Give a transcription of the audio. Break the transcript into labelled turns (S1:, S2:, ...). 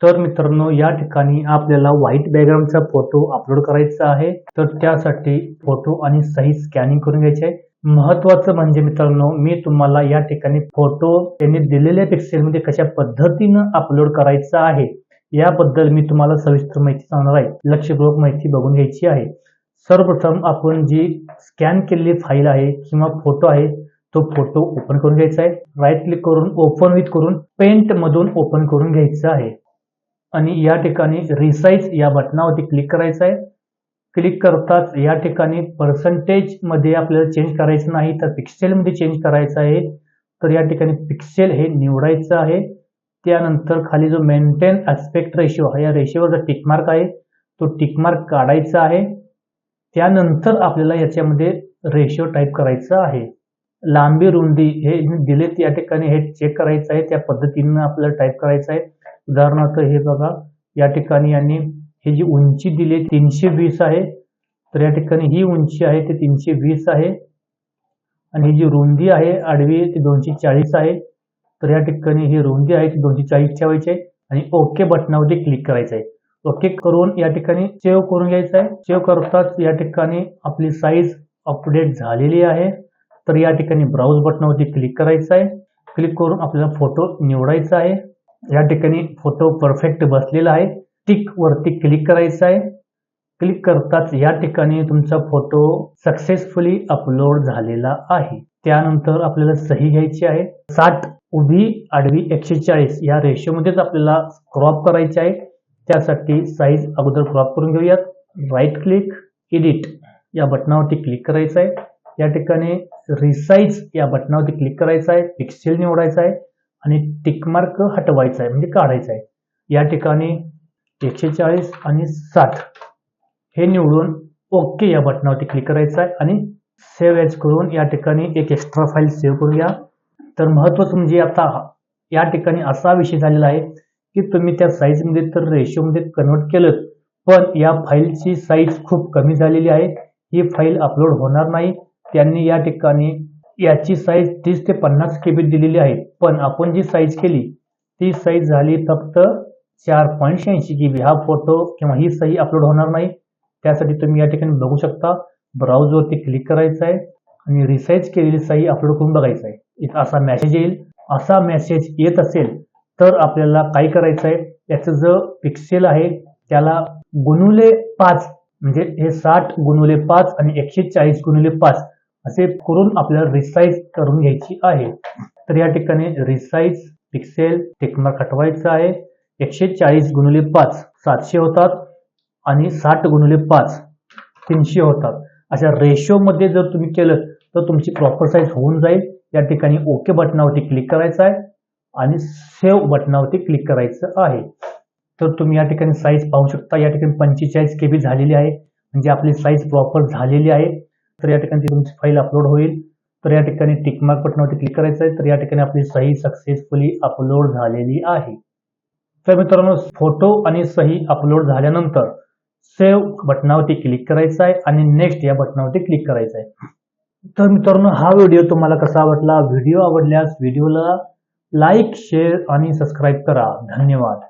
S1: तर मित्रांनो, या ठिकाणी आपल्याला व्हाईट बॅकग्राऊंडचा फोटो अपलोड करायचा आहे. तर त्यासाठी फोटो आणि सही स्कॅनिंग करून घ्यायचे आहे. महत्त्वाचं म्हणजे मित्रांनो, मी तुम्हाला या ठिकाणी फोटो त्यांनी दिलेल्या पिक्सेलमध्ये कशा पद्धतीनं अपलोड करायचा आहे याबद्दल मी तुम्हाला सविस्तर माहिती सांगणार आहे. लक्षपूर्वक माहिती बघून घ्यायची आहे. सर्वप्रथम आपण जी स्कॅन केलेली फाईल आहे किंवा फोटो आहे तो फोटो ओपन करून घ्यायचा आहे. राईट क्लिक करून ओपन विथ करून पेंट मधून ओपन करून घ्यायचं आहे आणि या ठिकाणी रिसाइज या बटनावरती क्लिक करायचं आहे. क्लिक करताच या ठिकाणी पर्सेंटेज मध्ये आपल्याला चेंज करायचं नाही तर पिक्सेल मध्ये चेंज करायचं आहे. तर या ठिकाणी पिक्सेल हे निवडायचं आहे. त्यानंतर खाली जो मेंटेन ऍस्पेक्ट रेशिओ या रेशिओवर जो टिक मार्क आहे तो टिक मार्क काढायचा आहे. त्यानंतर आपल्याला याच्यामध्ये रेशिओ टाईप करायचा आहे. लांबी रुंदी हे दिलेत या ठिकाणी हे चेक करायचं आहे. त्या पद्धतीने आपल्याला टाईप करायचं आहे. उदाहरणार्थ हे बघा, या ठिकाणी यांनी ही जी उंची दिली 320 आहे. तर या ठिकाणी ही उंची आहे ते 320 आहे आणि ही जी रुंदी आहे आडवी ती 240 आहे. तर या ठिकाणी ही रुंदी आहे ती 240 ठेवायची आहे आणि ओके बटनावरती क्लिक करायचं आहे. ओके करून या ठिकाणी सेव्ह करून घ्यायचं आहे. सेव्ह करताच या ठिकाणी आपली साईज अपडेट झालेली आहे. तर या ठिकाणी ब्राउज बटनावरती क्लिक करायचं आहे. क्लिक करून आपल्याला फोटो निवडायचा आहे. या ठिकाणी फोटो परफेक्ट बसलेला आहे. टिक वरती क्लिक करायचं आहे. क्लिक करताच या ठिकाणी तुमचा फोटो सक्सेसफुली अपलोड झालेला आहे. त्यानंतर आपल्याला सही घ्यायची आहे. 60 उभी आडवी 140 या रेशो मध्येच आपल्याला क्रॉप करायची आहे. त्यासाठी साईज अगोदर क्रॉप करून घेऊयात. राईट क्लिक एडिट या बटनावरती क्लिक करायचं आहे. या ठिकाणी रिसाइज या बटनावरती क्लिक करायचं आहे. पिक्सेल निवडायचा आहे आणि टिक मार्क हटवायचा आहे म्हणजे काढायचा आहे. या ठिकाणी 140 आणि 60 हे निवडून ओके या बटनावरती क्लिक करायचं आहे आणि सेव्ह ॲज करून या ठिकाणी एक एक्स्ट्रा फाईल सेव्ह करून घ्या. तर महत्त्वाचं म्हणजे आता या ठिकाणी असा विषय झालेला आहे की तुम्ही त्या साईजमध्ये तर रेशोमध्ये कन्वर्ट केलं, पण या फाईलची साईज खूप कमी झालेली आहे. ही फाईल अपलोड होणार नाही. त्यांनी या ठिकाणी याची साईज 30 ते 50 KB दिलेली आहे, पण आपण जी साईज केली ती साईज झाली फक्त 4.86 KB. हा फोटो किंवा ही सही अपलोड होणार नाही. त्यासाठी तुम्ही या ठिकाणी बघू शकता, ब्राउजवरती क्लिक करायचं आहे आणि रिसाइज केलेली सही अपलोड करून बघायचं आहे. एक असा मेसेज येईल. असा मेसेज येत असेल तर आपल्याला काय करायचं आहे, याचं जो पिक्सेल आहे त्याला गुणुले 5 म्हणजे हे 60 गुणुले 5 आणि 140 गुणुले 5 असे करून आपल्याला रिसाइज करून घ्यायची आहे. तर या ठिकाणी रिसाइज पिक्सेल टिकमार्क हटवायचा आहे. 140 गुणुले 5 700 होतात आणि 60 गुणुले 5 300 होतात. अशा रेशो मध्ये जर तुम्ही केलं तर तुमची प्रॉपर साईज होऊन जाईल. या ठिकाणी ओके बटनावरती क्लिक करायचं आहे आणि सेव्ह बटनावरती क्लिक करायचं आहे. तर तुम्ही या ठिकाणी साईज पाहू शकता. या ठिकाणी 45 KB झालेली आहे म्हणजे आपली साईज प्रॉपर झालेली आहे. तर या ठिकाणी तुमची फाईल अपलोड होईल. तर या ठिकाणी टिकमार्क बटनावरती क्लिक करायचं आहे. तर या ठिकाणी आपली सही सक्सेसफुली अपलोड झालेली आहे. तर मित्रांनो, फोटो आणि सही अपलोड झाल्यानंतर सेव्ह बटनावरती क्लिक करायचं आहे आणि नेक्स्ट या बटनावरती क्लिक करायचं आहे. तर मित्रांनो, हा व्हिडिओ तुम्हाला कसा वाटला? व्हिडिओ आवडल्यास व्हिडिओला लाईक, शेअर आणि सबस्क्राईब करा. धन्यवाद.